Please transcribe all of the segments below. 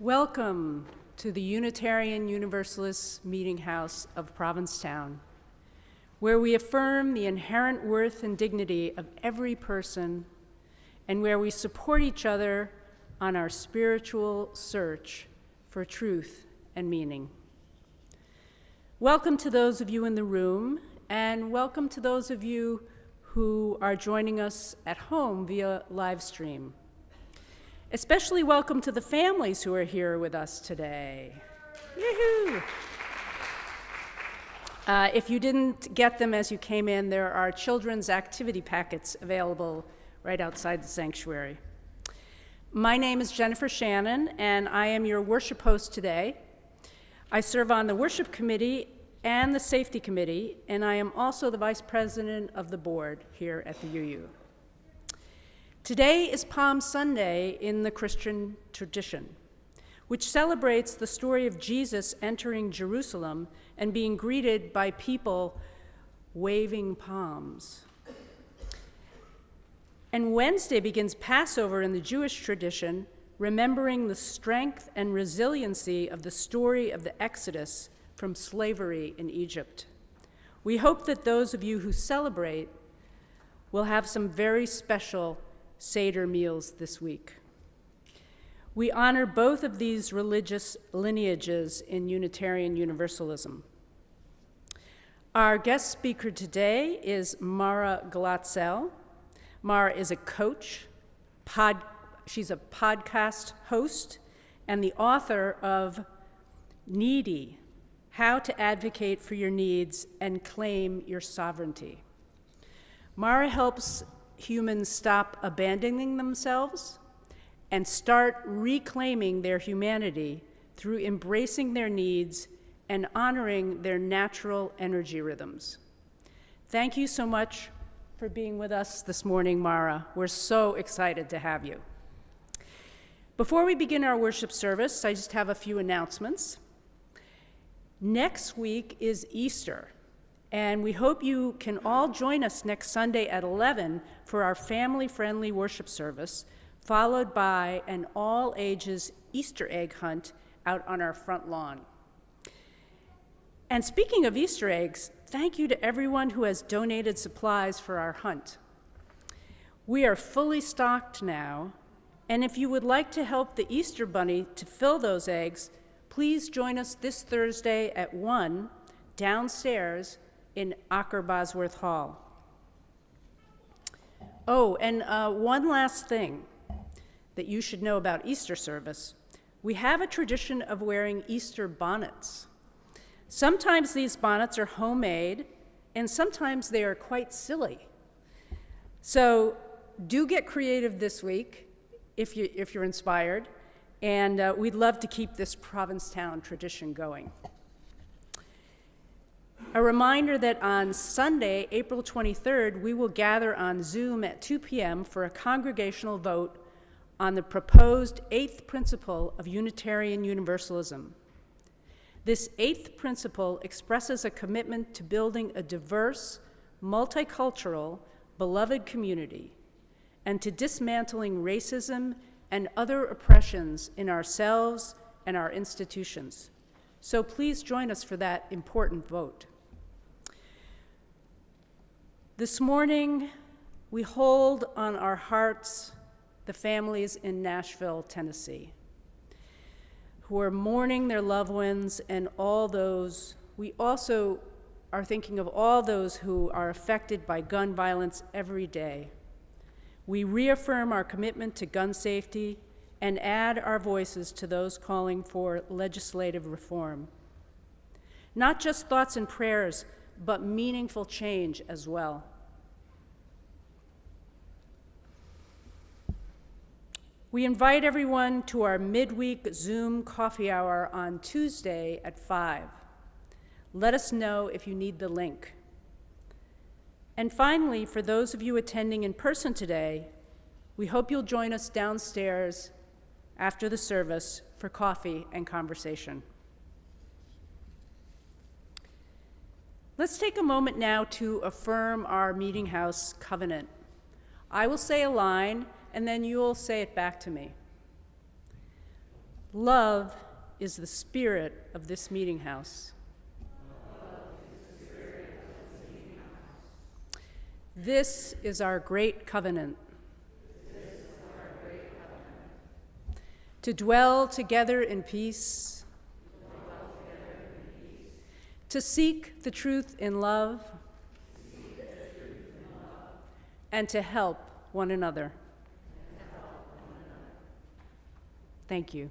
Welcome to the Unitarian Universalist Meetinghouse of Provincetown, where we affirm the inherent worth and dignity of every person and where we support each other on our spiritual search for truth and meaning. Welcome to those of you in the room, and welcome to those of you who are joining us at home via live stream. Especially welcome to the families who are here with us today. Yoo-hoo! If you didn't get them as you came in, there are children's activity packets available right outside the sanctuary. My name is Jennifer Shannon, and I am your worship host today. I serve on the worship committee and the safety committee, and I am also the vice president of the board here at the UU. Today is Palm Sunday in the Christian tradition, which celebrates the story of Jesus entering Jerusalem and being greeted by people waving palms. And Wednesday begins Passover in the Jewish tradition, remembering the strength and resiliency of the story of the Exodus from slavery in Egypt. We hope that those of you who celebrate will have some very special Seder meals this week. We honor both of these religious lineages in Unitarian Universalism. Our guest speaker today is Mara Glatzel. Mara is a coach, she's a podcast host, and the author of Needy: How to Advocate for Your Needs and Claim Your Sovereignty. Mara helps humans stop abandoning themselves and start reclaiming their humanity through embracing their needs and honoring their natural energy rhythms. Thank you so much for being with us this morning, Mara. We're so excited to have you. Before we begin our worship service, I just have a few announcements. Next week is Easter, and we hope you can all join us next Sunday at 11 for our family-friendly worship service, followed by an all-ages Easter egg hunt out on our front lawn. And speaking of Easter eggs, thank you to everyone who has donated supplies for our hunt. We are fully stocked now, and if you would like to help the Easter Bunny to fill those eggs, please join us this Thursday at 1 downstairs in Acker Bosworth Hall. Oh, and one last thing that you should know about Easter service. We have a tradition of wearing Easter bonnets. Sometimes these bonnets are homemade, and sometimes they are quite silly. So do get creative this week if you're inspired, and we'd love to keep this Provincetown tradition going. A reminder that on Sunday, April 23rd, we will gather on Zoom at 2 p.m. for a congregational vote on the proposed 8th principle of Unitarian Universalism. This 8th principle expresses a commitment to building a diverse, multicultural, beloved community, and to dismantling racism and other oppressions in ourselves and our institutions. So please join us for that important vote. This morning, we hold on our hearts the families in Nashville, Tennessee, who are mourning their loved ones, and all those, we also are thinking of all those who are affected by gun violence every day. We reaffirm our commitment to gun safety and add our voices to those calling for legislative reform. Not just thoughts and prayers, but meaningful change as well. We invite everyone to our midweek Zoom coffee hour on Tuesday at 5. Let us know if you need the link. And finally, for those of you attending in person today, we hope you'll join us downstairs after the service for coffee and conversation. Let's take a moment now to affirm our Meetinghouse covenant. I will say a line, and then you'll say it back to me. Love is the spirit of this meeting house. This is our great covenant. To dwell together in peace, to seek the truth in love, and to help one another. Thank you.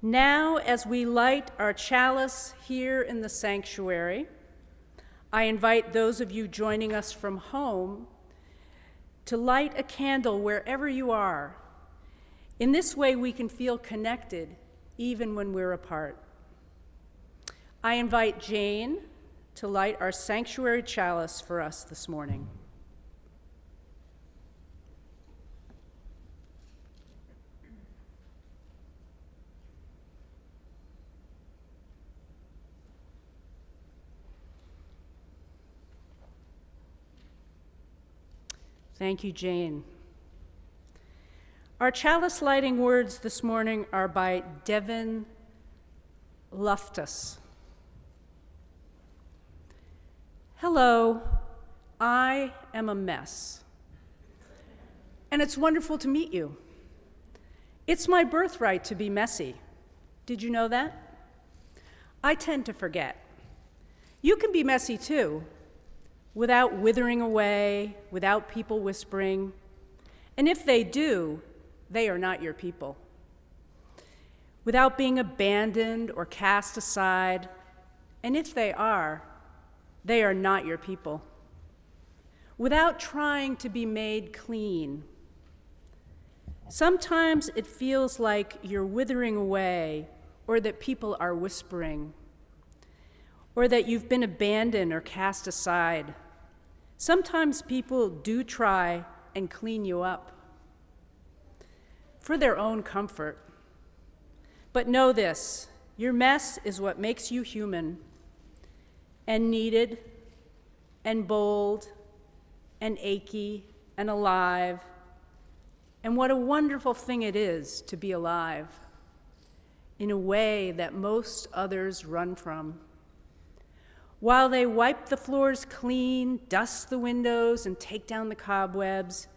Now, as we light our chalice here in the sanctuary, I invite those of you joining us from home to light a candle wherever you are. In this way, we can feel connected even when we're apart. I invite Jane to light our sanctuary chalice for us this morning. Thank you, Jane. Our chalice lighting words this morning are by Devin Loftus. Hello, I am a mess, and it's wonderful to meet you. It's my birthright to be messy. Did you know that? I tend to forget. You can be messy too, without withering away, without people whispering. And if they do, they are not your people. Without being abandoned or cast aside, and if they are not your people. Without trying to be made clean. Sometimes it feels like you're withering away, or that people are whispering, or that you've been abandoned or cast aside. Sometimes people do try and clean you up for their own comfort. But know this, your mess is what makes you human and needed and bold and achy and alive. And what a wonderful thing it is to be alive in a way that most others run from. While they wipe the floors clean, dust the windows, and take down the cobwebs,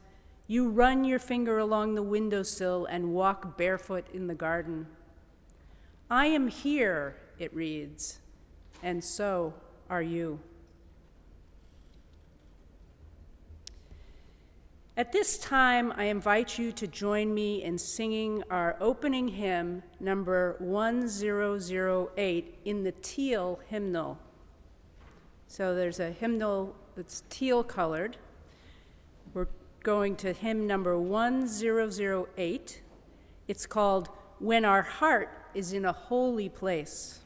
you run your finger along the windowsill and walk barefoot in the garden. I am here, it reads, and so are you. At this time, I invite you to join me in singing our opening hymn, number 1008, in the teal hymnal. So there's a hymnal that's teal colored. We're going to hymn number 1008. It's called When Our Heart is in a Holy Place.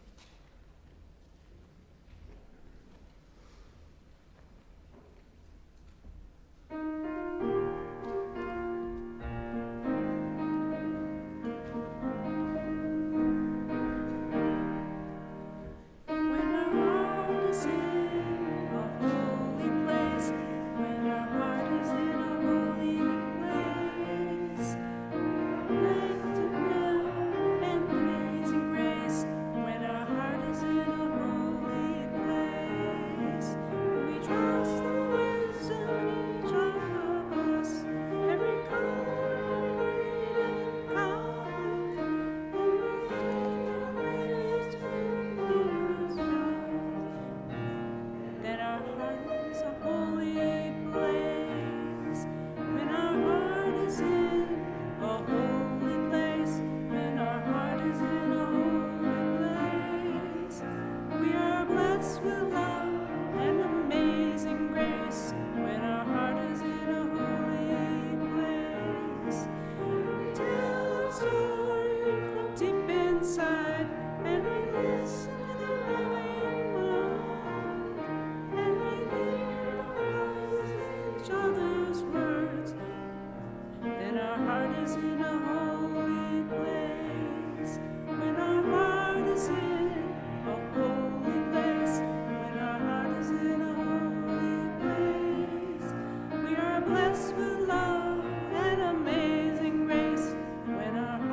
Blessed with love and amazing grace when our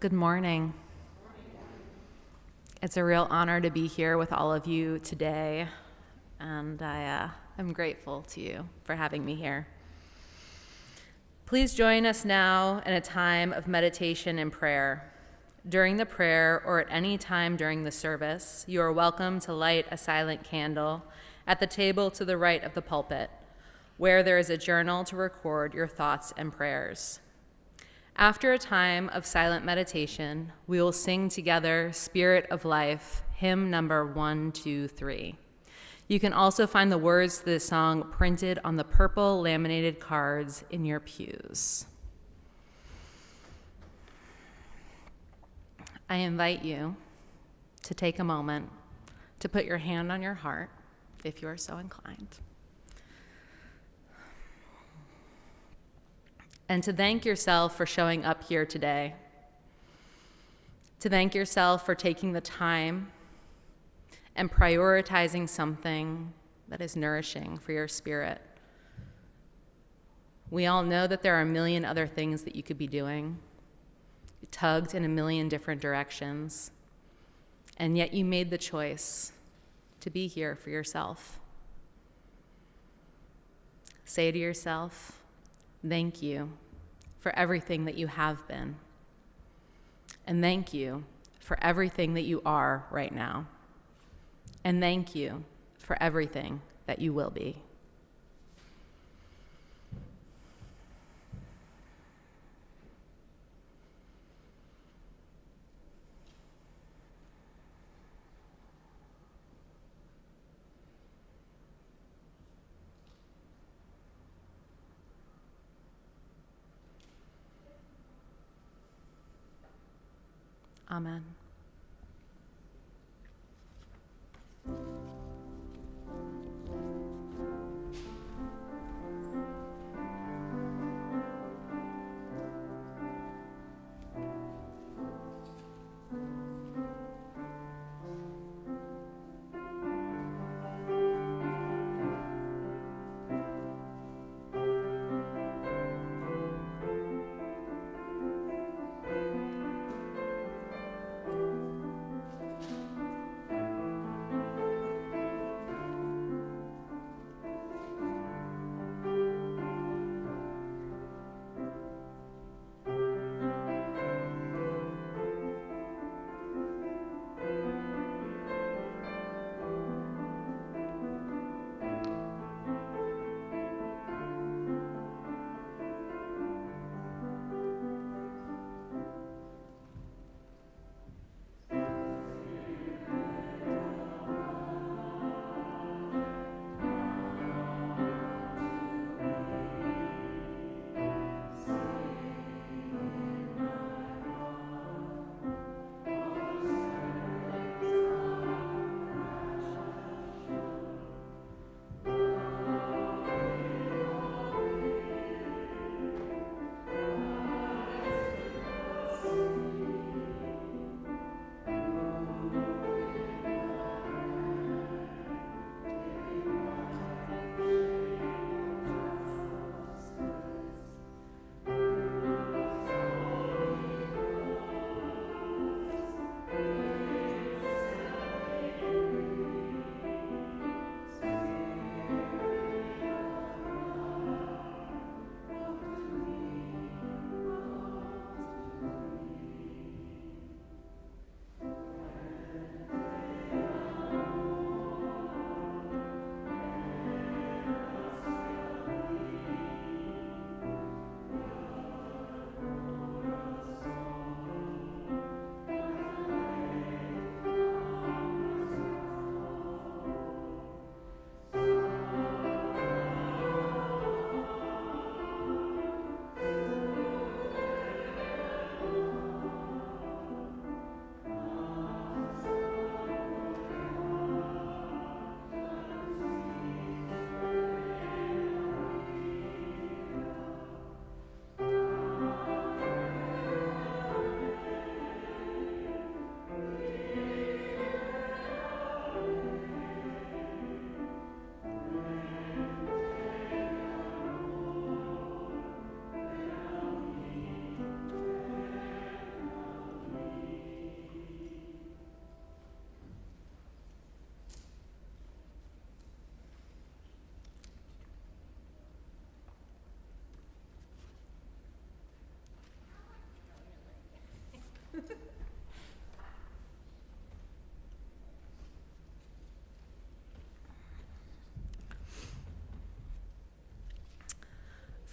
Good morning. It's a real honor to be here with all of you today, and I am grateful to you for having me here. Please join us now in a time of meditation and prayer. During the prayer or at any time during the service, you are welcome to light a silent candle at the table to the right of the pulpit, where there is a journal to record your thoughts and prayers. After a time of silent meditation, we will sing together Spirit of Life, hymn number 123. You can also find the words to this song printed on the purple laminated cards in your pews. I invite you to take a moment to put your hand on your heart, if you are so inclined, and to thank yourself for showing up here today, to thank yourself for taking the time and prioritizing something that is nourishing for your spirit. We all know that there are a million other things that you could be doing, tugged in a million different directions, and yet you made the choice to be here for yourself. Say to yourself, thank you for everything that you have been, and thank you for everything that you are right now, and thank you for everything that you will be. Amen.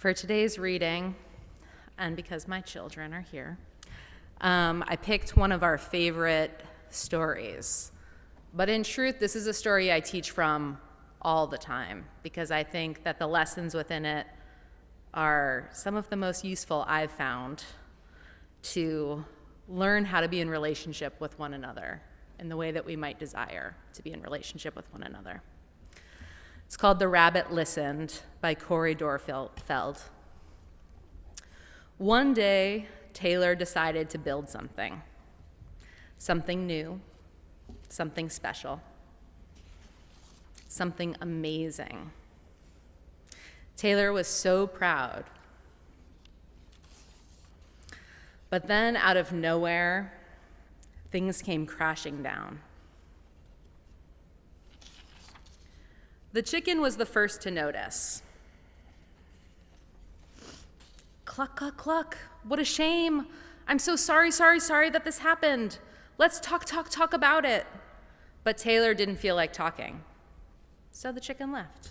For today's reading, and because my children are here, I picked one of our favorite stories. But in truth, this is a story I teach from all the time because I think that the lessons within it are some of the most useful I've found to learn how to be in relationship with one another in the way that we might desire to be in relationship with one another. It's called The Rabbit Listened by Corey Dorfeld. One day, Taylor decided to build something new, something special, something amazing. Taylor was so proud. But then, out of nowhere, things came crashing down. The chicken was the first to notice. Cluck, cluck, cluck. What a shame. I'm so sorry that this happened. Let's talk about it. But Taylor didn't feel like talking, so the chicken left.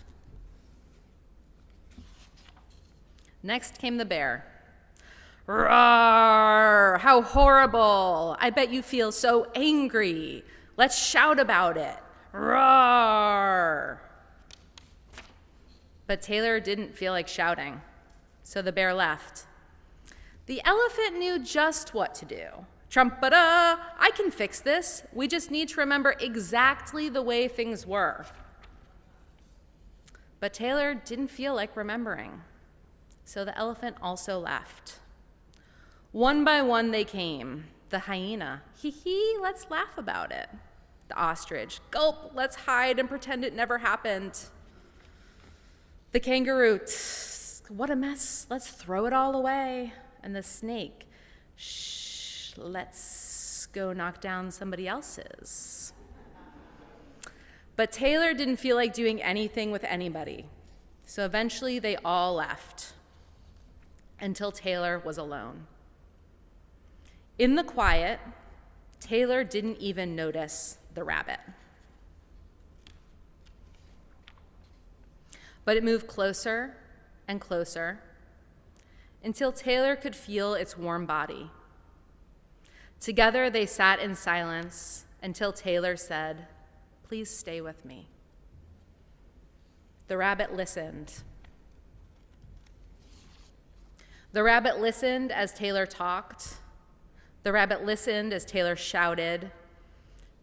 Next came the bear. Roar! How horrible! I bet you feel so angry. Let's shout about it. Roar! But Taylor didn't feel like shouting, so the bear left. The elephant knew just what to do. Trumpeta, I can fix this. We just need to remember exactly the way things were. But Taylor didn't feel like remembering, so the elephant also left. One by one they came. The hyena, hee, let's laugh about it. The ostrich, gulp, let's hide and pretend it never happened. The kangaroo, what a mess, let's throw it all away. And the snake, shh, let's go knock down somebody else's. But Taylor didn't feel like doing anything with anybody, so eventually they all left until Taylor was alone. In the quiet, Taylor didn't even notice the rabbit. But it moved closer and closer until Taylor could feel its warm body. Together they sat in silence until Taylor said, "Please stay with me." The rabbit listened. The rabbit listened as Taylor talked. The rabbit listened as Taylor shouted.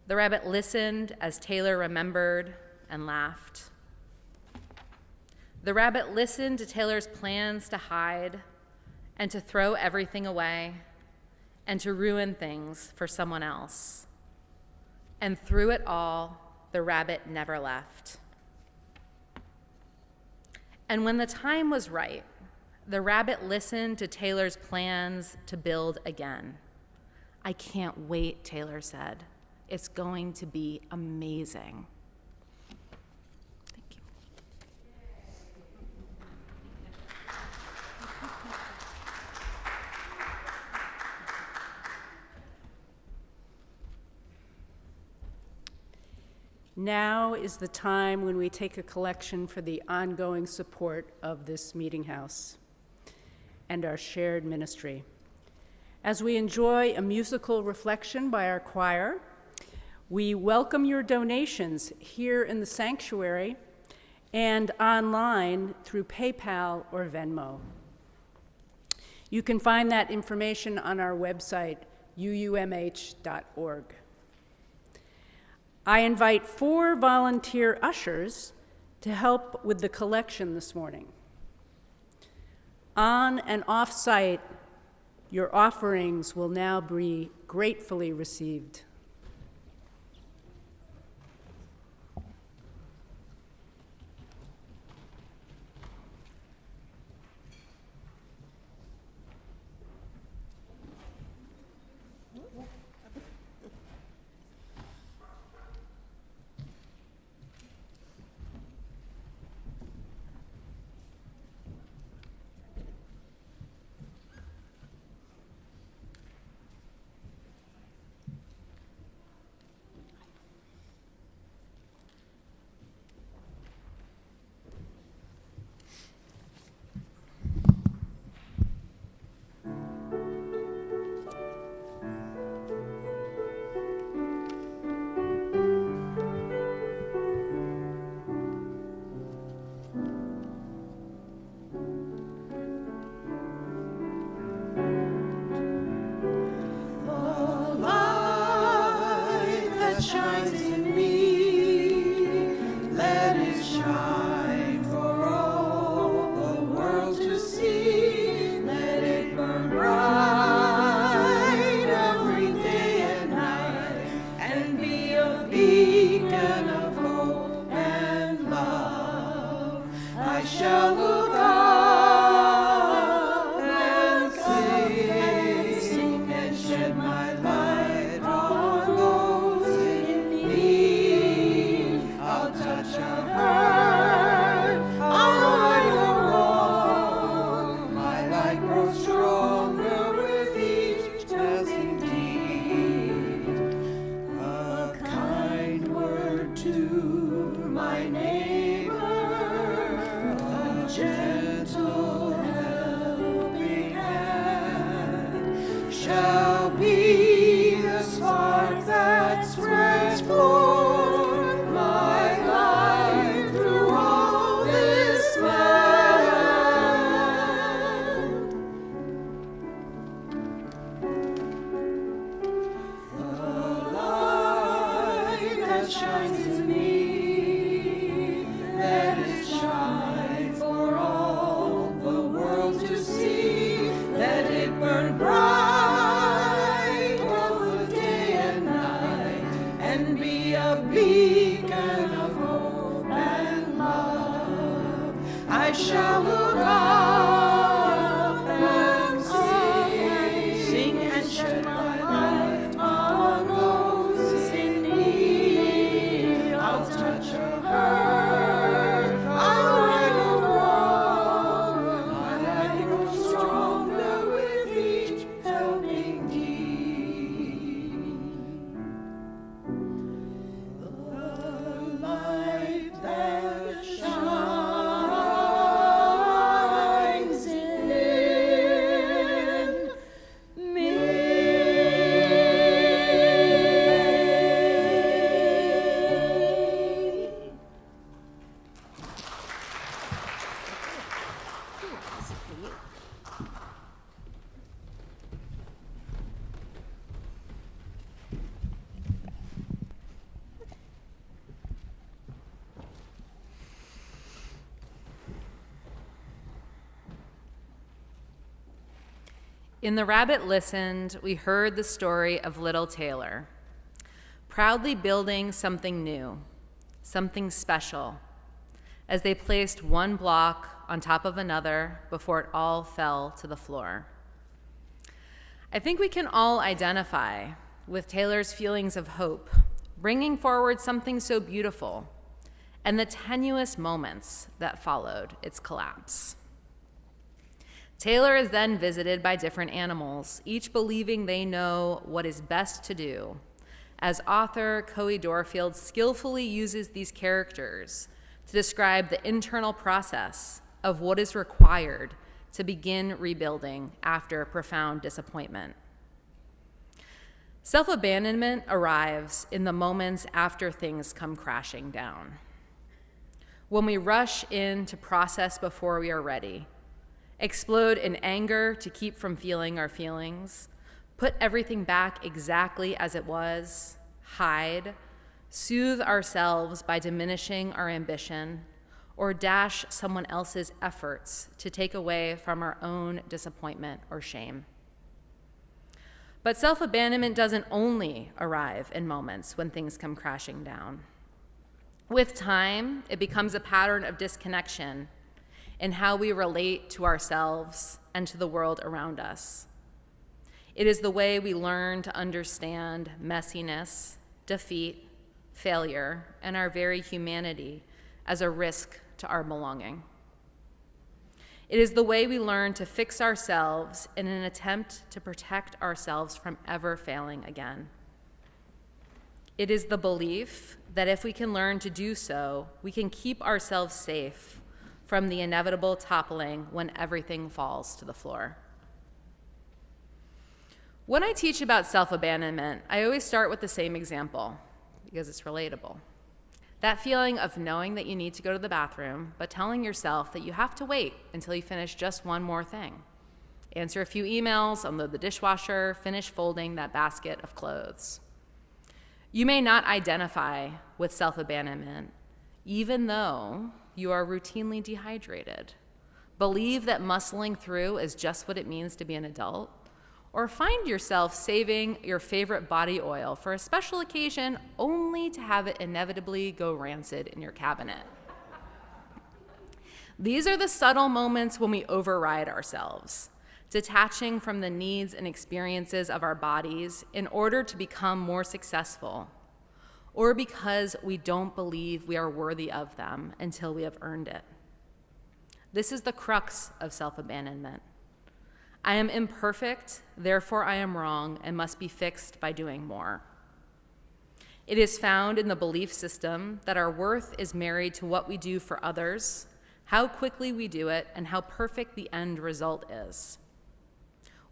The rabbit listened as Taylor remembered and laughed. The rabbit listened to Taylor's plans to hide and to throw everything away and to ruin things for someone else. And through it all, the rabbit never left. And when the time was right, the rabbit listened to Taylor's plans to build again. "I can't wait," Taylor said. "It's going to be amazing." Thank you. Now is the time when we take a collection for the ongoing support of this Meetinghouse and our shared ministry. As we enjoy a musical reflection by our choir, we welcome your donations here in the sanctuary and online through PayPal or Venmo. You can find that information on our website, uumh.org. I invite 4 volunteer ushers to help with the collection this morning. On and off-site, your offerings will now be gratefully received. shines in me, let it shine for all the world to see. Let it burn bright every day and night, and be a beacon of hope and love. I shall look up and sing and shed my light on those in need. I'll touch a hurt, I'll right a wrong. My light grows stronger with each passing deed. A kind word to my neighbor, a gentle helping hand, shall be the spark that spreads forth my light through all this land. The light that shines in me, let it shine for all the world to see. Let it burn bright both day and night, and be a beacon of hope and love. I shall look up and sing and shed my light on those in need. I'll touch a hurt, I'll right a wrong. My light grows stronger with each helping deed. The light that shines in me. In The Rabbit Listened, we heard the story of little Taylor, proudly building something new, something special, as they placed one block on top of another before it all fell to the floor. I think we can all identify with Taylor's feelings of hope, bringing forward something so beautiful, and the tenuous moments that followed its collapse. Taylor is then visited by different animals, each believing they know what is best to do, as author Coe Dorfield skillfully uses these characters to describe the internal process of what is required to begin rebuilding after profound disappointment. Self-abandonment arrives in the moments after things come crashing down. When we rush in to process before we are ready, explode in anger to keep from feeling our feelings, put everything back exactly as it was, hide, soothe ourselves by diminishing our ambition, or dash someone else's efforts to take away from our own disappointment or shame. But self-abandonment doesn't only arrive in moments when things come crashing down. With time, it becomes a pattern of disconnection in how we relate to ourselves and to the world around us. It is the way we learn to understand messiness, defeat, failure, and our very humanity as a risk to our belonging. It is the way we learn to fix ourselves in an attempt to protect ourselves from ever failing again. It is the belief that if we can learn to do so, we can keep ourselves safe from the inevitable toppling when everything falls to the floor. When I teach about self-abandonment, I always start with the same example because it's relatable. That feeling of knowing that you need to go to the bathroom, but telling yourself that you have to wait until you finish just one more thing. Answer a few emails, unload the dishwasher, finish folding that basket of clothes. You may not identify with self-abandonment, even though you are routinely dehydrated, believe that muscling through is just what it means to be an adult, or find yourself saving your favorite body oil for a special occasion only to have it inevitably go rancid in your cabinet. These are the subtle moments when we override ourselves, detaching from the needs and experiences of our bodies in order to become more successful, or because we don't believe we are worthy of them until we have earned it. This is the crux of self-abandonment. I am imperfect, therefore I am wrong and must be fixed by doing more. It is found in the belief system that our worth is married to what we do for others, how quickly we do it, and how perfect the end result is.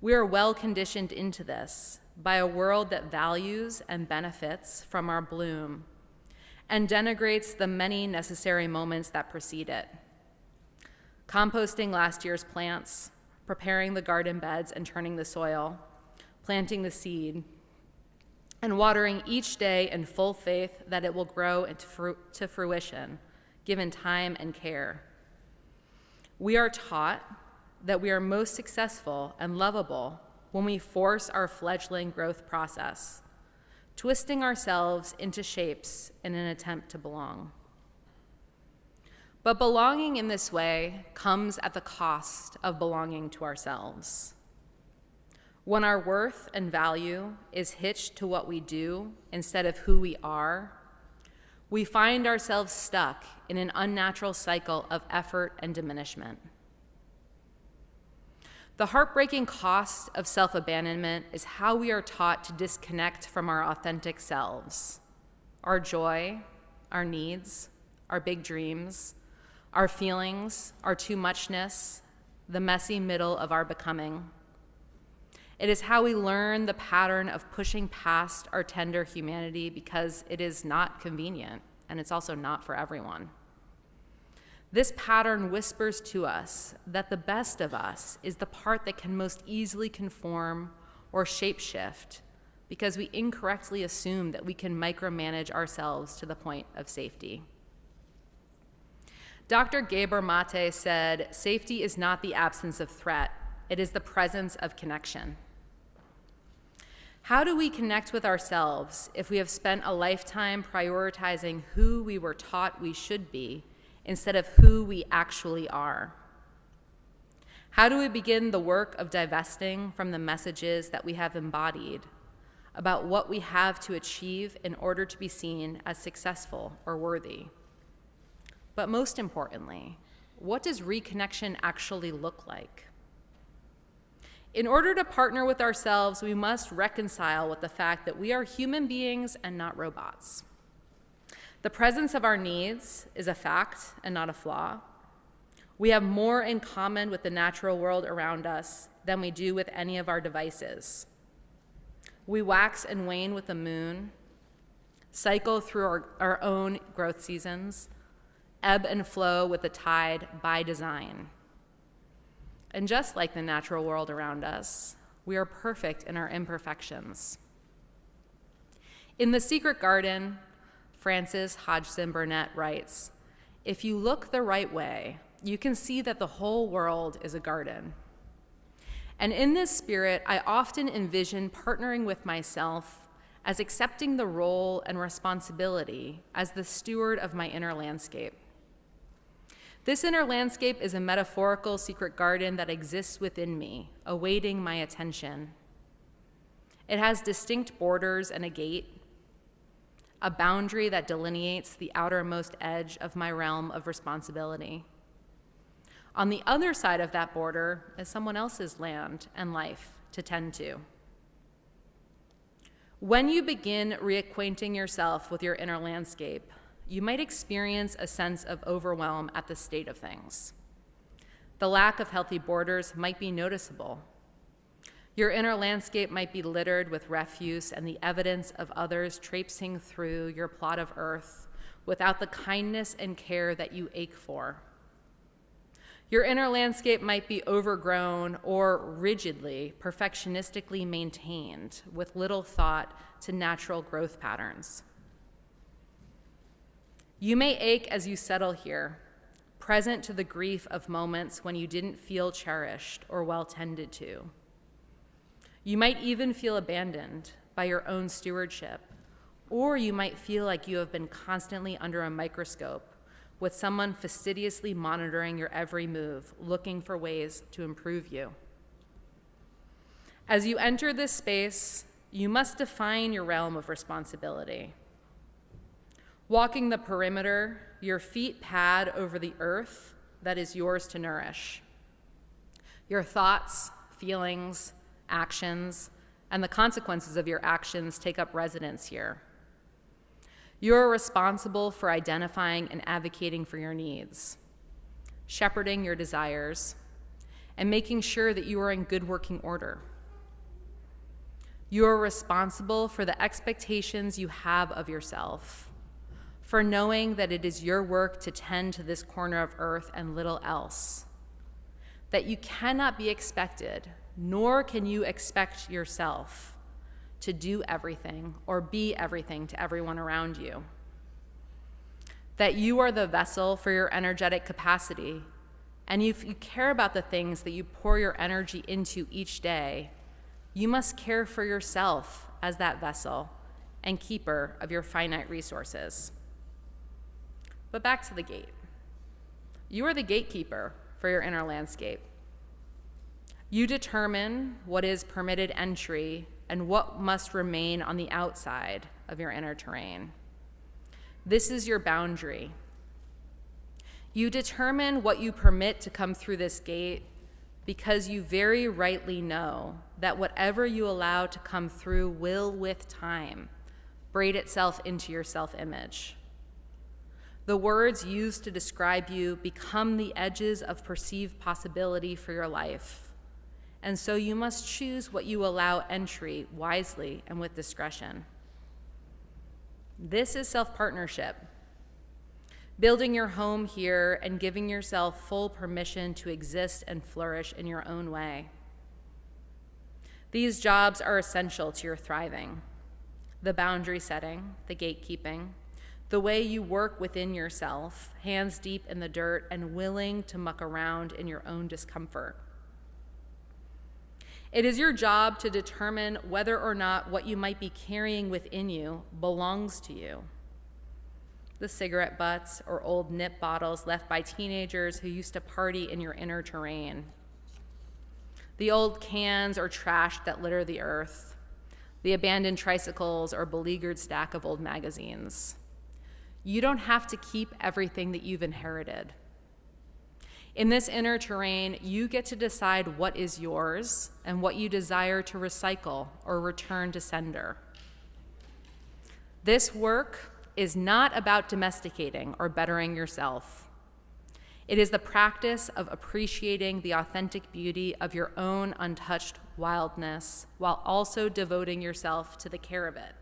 We are well conditioned into this by a world that values and benefits from our bloom and denigrates the many necessary moments that precede it. Composting last year's plants, preparing the garden beds and turning the soil, planting the seed, and watering each day in full faith that it will grow to fruition, given time and care. We are taught that we are most successful and lovable when we force our fledgling growth process, twisting ourselves into shapes in an attempt to belong. But belonging in this way comes at the cost of belonging to ourselves. When our worth and value is hitched to what we do instead of who we are, we find ourselves stuck in an unnatural cycle of effort and diminishment. The heartbreaking cost of self-abandonment is how we are taught to disconnect from our authentic selves, our joy, our needs, our big dreams, our feelings, our too muchness, the messy middle of our becoming. It is how we learn the pattern of pushing past our tender humanity because it is not convenient, and it's also not for everyone. This pattern whispers to us that the best of us is the part that can most easily conform or shapeshift because we incorrectly assume that we can micromanage ourselves to the point of safety. Dr. Gabor Mate said, "Safety is not the absence of threat, it is the presence of connection." How do we connect with ourselves if we have spent a lifetime prioritizing who we were taught we should be instead of who we actually are? How do we begin the work of divesting from the messages that we have embodied about what we have to achieve in order to be seen as successful or worthy? But most importantly, what does reconnection actually look like? In order to partner with ourselves, we must reconcile with the fact that we are human beings and not robots. The presence of our needs is a fact and not a flaw. We have more in common with the natural world around us than we do with any of our devices. We wax and wane with the moon, cycle through our own growth seasons, ebb and flow with the tide by design. And just like the natural world around us, we are perfect in our imperfections. In The Secret Garden, Frances Hodgson Burnett writes, "If you look the right way, you can see that the whole world is a garden." And in this spirit, I often envision partnering with myself as accepting the role and responsibility as the steward of my inner landscape. This inner landscape is a metaphorical secret garden that exists within me, awaiting my attention. It has distinct borders and a gate, a boundary that delineates the outermost edge of my realm of responsibility. On the other side of that border is someone else's land and life to tend to. When you begin reacquainting yourself with your inner landscape, you might experience a sense of overwhelm at the state of things. The lack of healthy borders might be noticeable. Your inner landscape might be littered with refuse and the evidence of others traipsing through your plot of earth without the kindness and care that you ache for. Your inner landscape might be overgrown or rigidly, perfectionistically maintained with little thought to natural growth patterns. You may ache as you settle here, present to the grief of moments when you didn't feel cherished or well tended to. You might even feel abandoned by your own stewardship, or you might feel like you have been constantly under a microscope with someone fastidiously monitoring your every move, looking for ways to improve you. As you enter this space, you must define your realm of responsibility. Walking the perimeter, your feet pad over the earth that is yours to nourish. Your thoughts, feelings, actions, and the consequences of your actions take up residence here. You're responsible for identifying and advocating for your needs, shepherding your desires, and making sure that you are in good working order. You are responsible for the expectations you have of yourself, for knowing that it is your work to tend to this corner of earth and little else, that you cannot be expected, nor can you expect yourself to do everything or be everything to everyone around you, that you are the vessel for your energetic capacity, and if you care about the things that you pour your energy into each day, you must care for yourself as that vessel and keeper of your finite resources. But back to the gate. You are the gatekeeper for your inner landscape. You determine what is permitted entry and what must remain on the outside of your inner terrain. This is your boundary. You determine what you permit to come through this gate because you very rightly know that whatever you allow to come through will, with time, braid itself into your self-image. The words used to describe you become the edges of perceived possibility for your life. And so you must choose what you allow entry wisely and with discretion. This is self-partnership, building your home here and giving yourself full permission to exist and flourish in your own way. These jobs are essential to your thriving. The boundary setting, the gatekeeping, the way you work within yourself, hands deep in the dirt and willing to muck around in your own discomfort. It is your job to determine whether or not what you might be carrying within you belongs to you. The cigarette butts or old nip bottles left by teenagers who used to party in your inner terrain. The old cans or trash that litter the earth. The abandoned tricycles or beleaguered stack of old magazines. You don't have to keep everything that you've inherited. In this inner terrain, you get to decide what is yours and what you desire to recycle or return to sender. This work is not about domesticating or bettering yourself. It is the practice of appreciating the authentic beauty of your own untouched wildness while also devoting yourself to the care of it.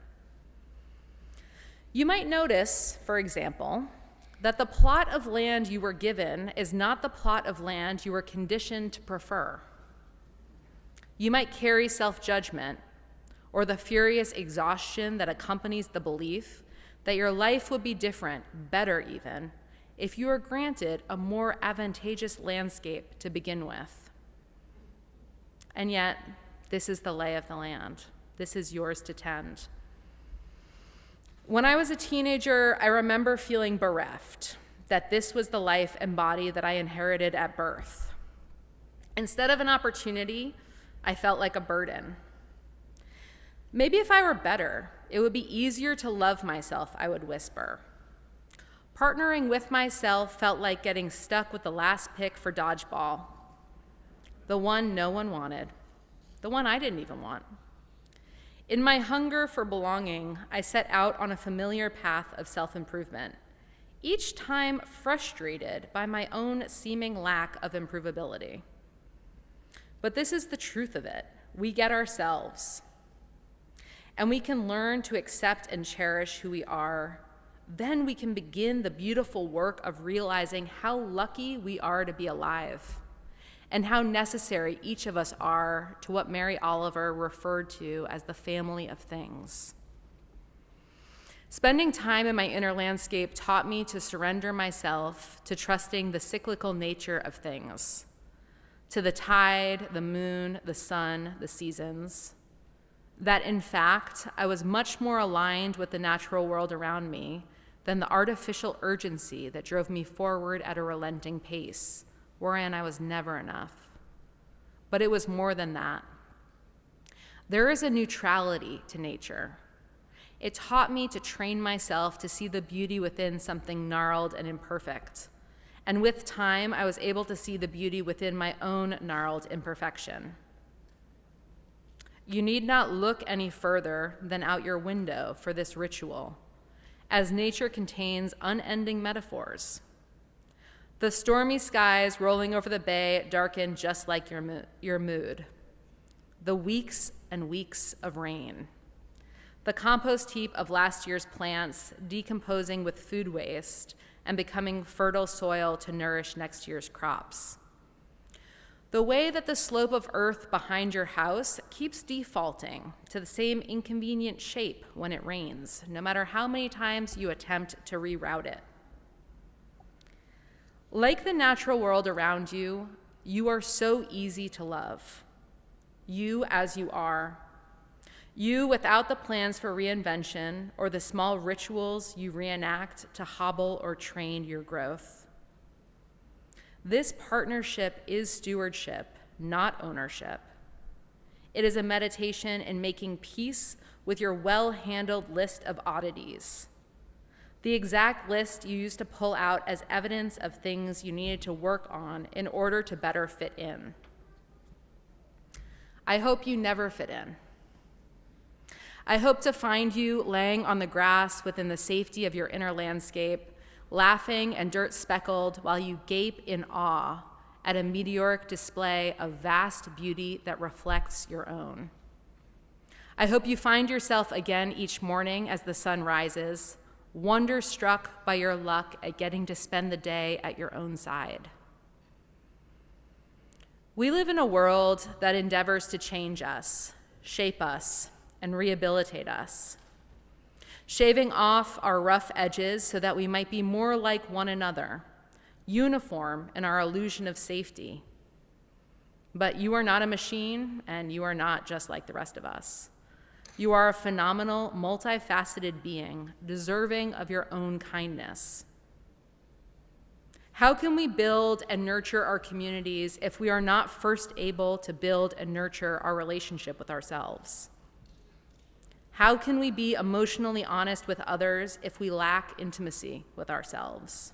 You might notice, for example, that the plot of land you were given is not the plot of land you were conditioned to prefer. You might carry self-judgment or the furious exhaustion that accompanies the belief that your life would be different, better even, if you were granted a more advantageous landscape to begin with. And yet, this is the lay of the land. This is yours to tend. When I was a teenager, I remember feeling bereft, that this was the life and body that I inherited at birth. Instead of an opportunity, I felt like a burden. Maybe if I were better, it would be easier to love myself, I would whisper. Partnering with myself felt like getting stuck with the last pick for dodgeball, the one no one wanted, the one I didn't even want. In my hunger for belonging, I set out on a familiar path of self-improvement, each time frustrated by my own seeming lack of improvability. But this is the truth of it. We get ourselves, and we can learn to accept and cherish who we are. Then we can begin the beautiful work of realizing how lucky we are to be alive, and how necessary each of us are to what Mary Oliver referred to as the family of things. Spending time in my inner landscape taught me to surrender myself to trusting the cyclical nature of things, to the tide, the moon, the sun, the seasons. That in fact, I was much more aligned with the natural world around me than the artificial urgency that drove me forward at a relenting pace, wherein I was never enough. But it was more than that. There is a neutrality to nature. It taught me to train myself to see the beauty within something gnarled and imperfect. And with time, I was able to see the beauty within my own gnarled imperfection. You need not look any further than out your window for this ritual, as nature contains unending metaphors. The stormy skies rolling over the bay darken just like your mood. The weeks and weeks of rain. The compost heap of last year's plants decomposing with food waste and becoming fertile soil to nourish next year's crops. The way that the slope of earth behind your house keeps defaulting to the same inconvenient shape when it rains, no matter how many times you attempt to reroute it. Like the natural world around you, you are so easy to love. You as you are. You without the plans for reinvention or the small rituals you reenact to hobble or train your growth. This partnership is stewardship, not ownership. It is a meditation in making peace with your well-handled list of oddities. The exact list you used to pull out as evidence of things you needed to work on in order to better fit in. I hope you never fit in. I hope to find you laying on the grass within the safety of your inner landscape, laughing and dirt-speckled while you gape in awe at a meteoric display of vast beauty that reflects your own. I hope you find yourself again each morning as the sun rises, wonder-struck by your luck at getting to spend the day at your own side. We live in a world that endeavors to change us, shape us, and rehabilitate us, shaving off our rough edges so that we might be more like one another, uniform in our illusion of safety. But you are not a machine, and you are not just like the rest of us. You are a phenomenal, multifaceted being, deserving of your own kindness. How can we build and nurture our communities if we are not first able to build and nurture our relationship with ourselves? How can we be emotionally honest with others if we lack intimacy with ourselves?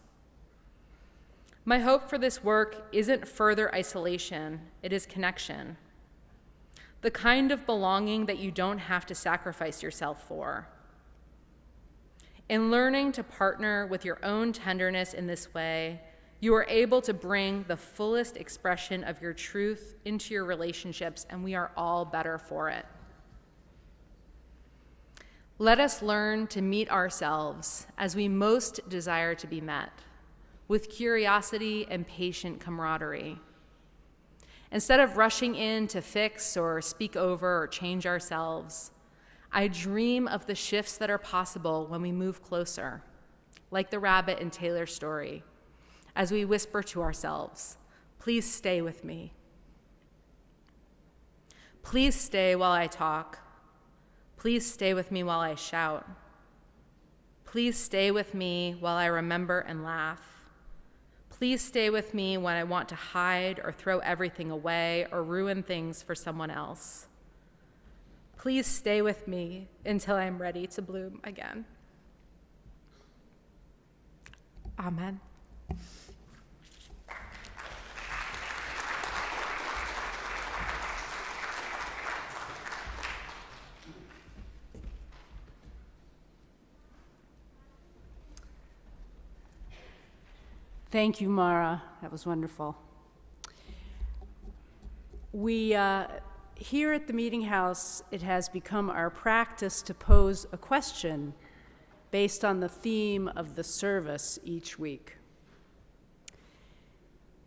My hope for this work isn't further isolation, it is connection. The kind of belonging that you don't have to sacrifice yourself for. In learning to partner with your own tenderness in this way, you are able to bring the fullest expression of your truth into your relationships, and we are all better for it. Let us learn to meet ourselves as we most desire to be met, with curiosity and patient camaraderie. Instead of rushing in to fix or speak over or change ourselves, I dream of the shifts that are possible when we move closer, like the rabbit in Taylor's story, as we whisper to ourselves, "Please stay with me. Please stay while I talk. Please stay with me while I shout. Please stay with me while I remember and laugh. Please stay with me when I want to hide or throw everything away or ruin things for someone else. Please stay with me until I'm ready to bloom again." Amen. Thank you, Mara. That was wonderful. We, here at the Meetinghouse, it has become our practice to pose a question based on the theme of the service each week.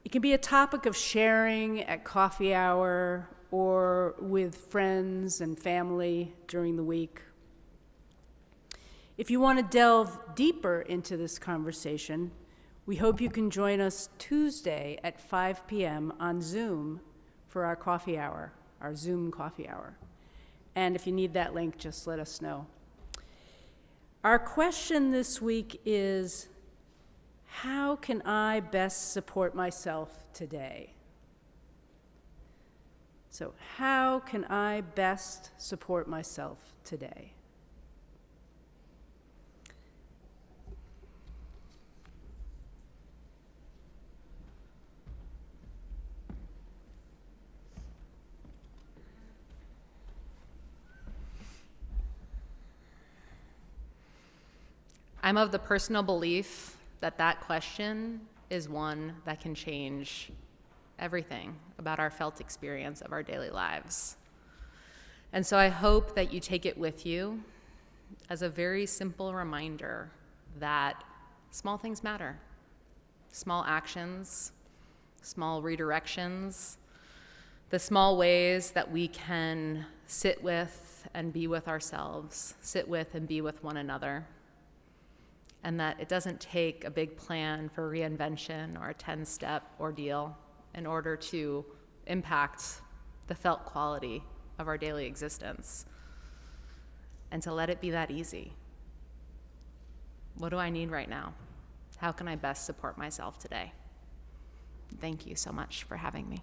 It can be a topic of sharing at coffee hour or with friends and family during the week. If you want to delve deeper into this conversation, we hope you can join us Tuesday at 5 p.m. on Zoom for our coffee hour, our Zoom coffee hour. And if you need that link, just let us know. Our question this week is, how can I best support myself today? So, how can I best support myself today? I'm of the personal belief that that question is one that can change everything about our felt experience of our daily lives. And so I hope that you take it with you as a very simple reminder that small things matter. Small actions, small redirections, the small ways that we can sit with and be with ourselves, sit with and be with one another. And that it doesn't take a big plan for reinvention or a 10-step ordeal in order to impact the felt quality of our daily existence, and to let it be that easy. What do I need right now? How can I best support myself today? Thank you so much for having me.